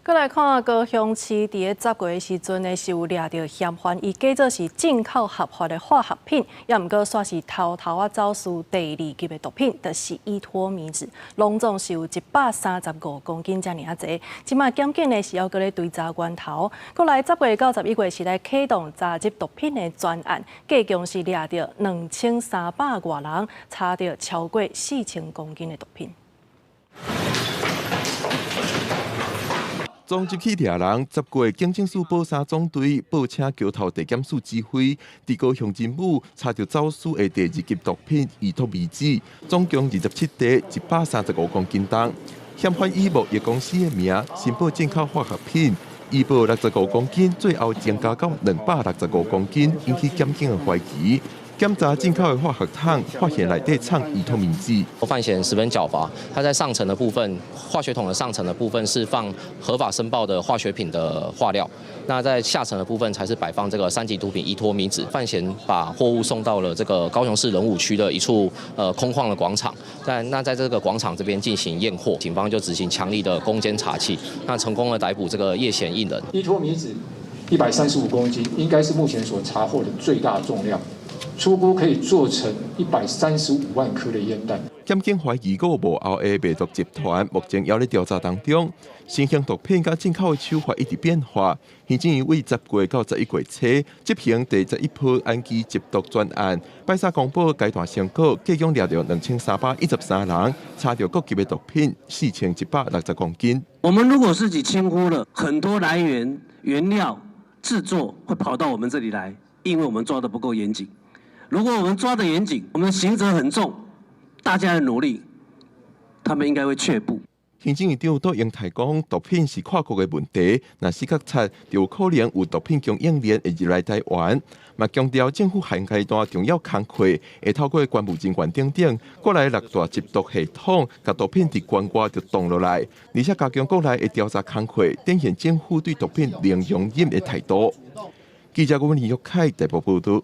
再来看高雄市伫个10月时阵呢，是有掠到嫌犯，伊假做是进口合法的化学品，也毋过煞是偷走私第2级的毒品，就是依托米酯，拢总是有135公斤遮尔啊侪。即卖检警呢是要搁咧追查源头，搁来10月到11月是来启动查缉毒品的专案，计共是掠到2300多人，查到超过4000公斤的毒品。总集起掠人，10月警政署宝山总队报请桥头地检署指挥，伫高雄真武查到走私的第2级毒品依托米酯，总共27袋，135公斤重。嫌犯以木业公司的名申报进口化学品，以报65公斤，最后增加到265公斤，引起检警的怀疑。检查进口的化学桶，发现内底藏依托米酯。犯嫌十分狡猾，他在上层的部分，化学桶的上层的部分是放合法申报的化学品的化料，那在下层的部分才是摆放这个3级毒品依托米酯。犯嫌把货物送到了这个高雄市仁武区的一处空旷的广场，在这个广场这边进行验货，警方就执行强力的攻坚查缉，那成功的逮捕这个叶嫌一人。依托米酯135公斤，应该是目前所查获的最大重量。初估可以做成135万颗的烟弹。检警怀疑有幕后的卖毒集团，目前还在调查当中。新型毒品甲进口的手法一直变化，现正为10月到11月初执行第11波安基缉毒专案。拜三公布阶段成果，计共掠到2313人，查到各级的毒品4760公斤。我们如果自己轻忽了，很多来源原料制作会跑到我们这里来，因为我们抓得不够严谨。如果我们抓得严谨，我们的刑责很重，大家的努力，他们应该会却步。行政院长都英台讲，毒品是跨国的问题，若是觉察，就有可能有毒品供应链会入来台湾。嘛强调政府涵盖段重要工作，会透过关务人员等，过来6大缉毒系统，甲毒品伫关外就挡落来，而且加强国内的调查工作，展现政府对毒品零容忍的态度。记者郭文宇、玉凯台北报道。